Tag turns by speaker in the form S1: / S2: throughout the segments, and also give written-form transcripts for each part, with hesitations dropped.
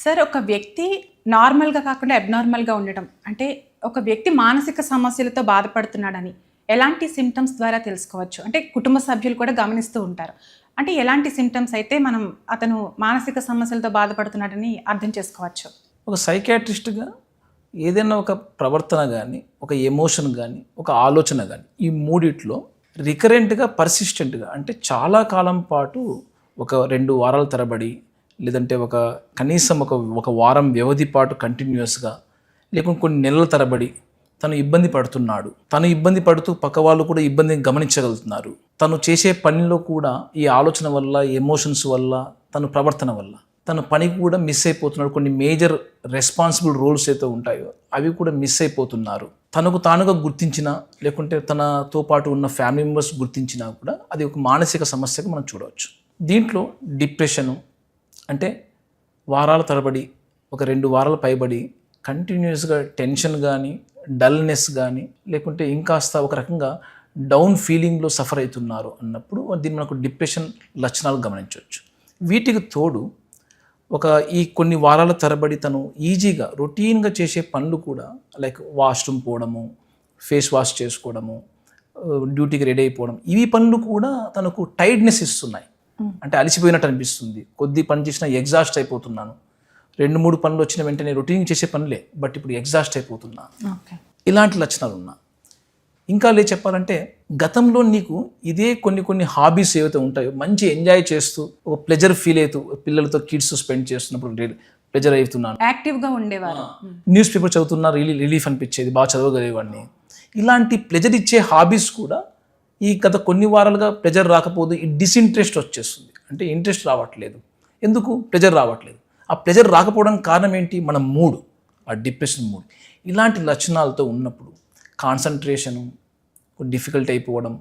S1: Sir ఒక వ్యక్తి నార్మల్గా కాకుండా అబ్నార్మల్గా ఉండటం అంటే ఒక వ్యక్తి మానసిక సమస్యలతో బాధపడుతున్నాడని ఎలాంటి సిమ్టమ్స్ ద్వారా తెలుసుకోవచ్చు? అంటే కుటుంబ సభ్యులు కూడా గమనిస్తూ ఉంటారు. అంటే ఎలాంటి సిమ్టమ్స్ అయితే మనం అతను మానసిక సమస్యలతో బాధపడుతున్నాడని అర్థం చేసుకోవచ్చు?
S2: ఒక సైకాట్రిస్ట్గా ఏదైనా ఒక ప్రవర్తన కానీ, ఒక ఎమోషన్ కానీ, ఒక ఆలోచన కానీ, ఈ మూడిట్లో రికరెంట్గా పర్సిస్టెంట్గా అంటే చాలా కాలం పాటు ఒక 2 వారాల తరబడి, లేదంటే కనీసం ఒక వారం వ్యవధి పాటు కంటిన్యూస్గా, లేకుంటే కొన్ని నెలల తరబడి తను ఇబ్బంది పడుతున్నాడు. తను ఇబ్బంది పడుతూ పక్క వాళ్ళు కూడా ఇబ్బందిని గమనించగలుగుతున్నారు. తను చేసే పనిలో కూడా ఈ ఆలోచన వల్ల, ఎమోషన్స్ వల్ల, తన ప్రవర్తన వల్ల తన పని కూడా మిస్ అయిపోతున్నాడు. కొన్ని మేజర్ రెస్పాన్సిబుల్ రోల్స్ అయితే ఉంటాయో అవి కూడా మిస్ అయిపోతున్నారు. తనకు తానుగా గుర్తించినా, లేకుంటే తనతో పాటు ఉన్న ఫ్యామిలీ మెంబర్స్ గుర్తించినా కూడా అది ఒక మానసిక సమస్యగా మనం చూడవచ్చు. దీంట్లో డిప్రెషను అంటే వారాల తరబడి, ఒక 2 వారాల పైబడి కంటిన్యూస్గా టెన్షన్ కానీ, డల్నెస్ కానీ, లేకుంటే ఇంకాస్త ఒక రకంగా డౌన్ ఫీలింగ్లో సఫర్ అవుతున్నారు అన్నప్పుడు దీన్ని మనకు డిప్రెషన్ లక్షణాలు గమనించవచ్చు. వీటికి తోడు ఈ కొన్ని వారాల తరబడి తను ఈజీగా రొటీన్గా చేసే పనులు కూడా, లైక్ వాష్రూమ్ పోవడము, ఫేస్ వాష్ చేసుకోవడము, డ్యూటీకి రెడీ అయిపోవడం, ఇవి పనులు కూడా తనకు టైర్డ్నెస్ ఇస్తున్నాయి. అంటే అలసిపోయినట్టు అనిపిస్తుంది. కొద్ది పని చేసినా ఎగ్జాస్ట్ అయిపోతున్నాను. 2-3 పనులు వచ్చిన వెంటనే రొటీన్ చేసే పనులే, బట్ ఇప్పుడు ఎగ్జాస్ట్ అయిపోతున్నా. ఇలాంటి లక్షణాలు ఉన్నా. ఇంకా చెప్పాలంటే గతంలో నీకు ఇదే కొన్ని హాబీస్ ఏవైతే ఉంటాయో మంచి ఎంజాయ్ చేస్తూ ఒక ప్లెజర్ ఫీల్ అవుతూ పిల్లలతో కిడ్స్ స్పెండ్ చేస్తున్నప్పుడు ప్లెజర్ అవుతున్నాను,
S1: యాక్టివ్గా ఉండేవారు.
S2: న్యూస్ పేపర్ చదువుతున్నా రిలీఫ్ అనిపించేది, బాగా చదవగలిగేవాడిని. ఇలాంటి ప్లెజర్ ఇచ్చే హాబీస్ కూడా ఈ గత కొన్ని వారాలుగా ప్లెజర్ రాకపోతే ఈ డిస్ఇంట్రెస్ట్ వచ్చేస్తుంది. అంటే ఇంట్రెస్ట్ రావట్లేదు. ఎందుకు ప్లెజర్ రావట్లేదు? ఆ ప్లెజర్ రాకపోవడానికి కారణం ఏంటి? మన మూడ్, ఆ డిప్రెషన్ మూడ్. ఇలాంటి లక్షణాలతో ఉన్నప్పుడు కాన్సన్ట్రేషను డిఫికల్ట్ అయిపోవడం,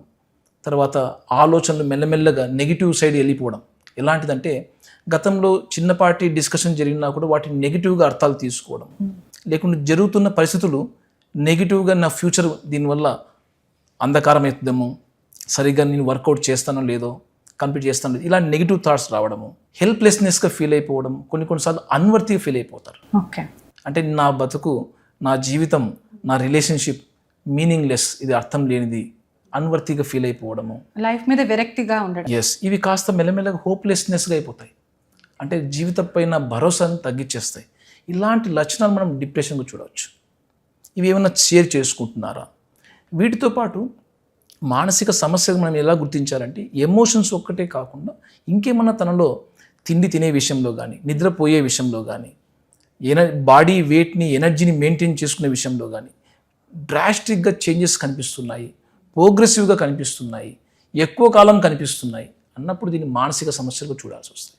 S2: తర్వాత ఆలోచనలు మెల్లమెల్లగా నెగిటివ్ సైడ్ వెళ్ళిపోవడం. ఎలాంటిదంటే గతంలో చిన్నపాటి డిస్కషన్ జరిగినా కూడా వాటిని నెగిటివ్గా అర్థాలు తీసుకోవడం, లేకుంటే జరుగుతున్న పరిస్థితులు నెగిటివ్గా నా ఫ్యూచర్ దీనివల్ల అంధకారం అవుతుందేమో, సరిగ్గా నేను వర్కౌట్ చేస్తానో లేదో, కంప్లీట్ చేస్తానో లేదో, ఇలాంటి నెగిటివ్ థాట్స్ రావడము, హెల్ప్లెస్నెస్గా ఫీల్ అయిపోవడం, కొన్నిసార్లు అన్వర్తిగా ఫీల్ అయిపోతారు. అంటే నా బతుకు, నా జీవితం, నా రిలేషన్షిప్ మీనింగ్లెస్, ఇది అర్థం లేనిది, అన్వర్తిగా ఫీల్ అయిపోవడము,
S1: లైఫ్ మీద విరక్తిగా ఉండడం.
S2: ఇవి కాస్త మెల్లమెల్లగా హోప్లెస్నెస్గా అయిపోతాయి. అంటే జీవితం పైన భరోసాను తగ్గించేస్తాయి. ఇలాంటి లక్షణాలు మనం డిప్రెషన్గా చూడవచ్చు. ఇవి ఏమైనా షేర్ చేసుకుంటున్నారా? వీటితో పాటు మానసిక సమస్యలు మనం ఎలా గుర్తించాలంటే ఎమోషన్స్ ఒక్కటే కాకుండా ఇంకేమన్నా తనలో తిండి తినే విషయంలో కానీ, నిద్రపోయే విషయంలో కానీ, బాడీ వెయిట్ని, ఎనర్జీని మెయింటైన్ చేసుకునే విషయంలో కానీ డ్రాస్టిక్గా చేంజెస్ కనిపిస్తున్నాయి, ప్రోగ్రెసివ్గా కనిపిస్తున్నాయి, ఎక్కువ కాలం కనిపిస్తున్నాయి అన్నప్పుడు దీన్ని మానసిక సమస్యలుగా చూడాల్సి వస్తుంది.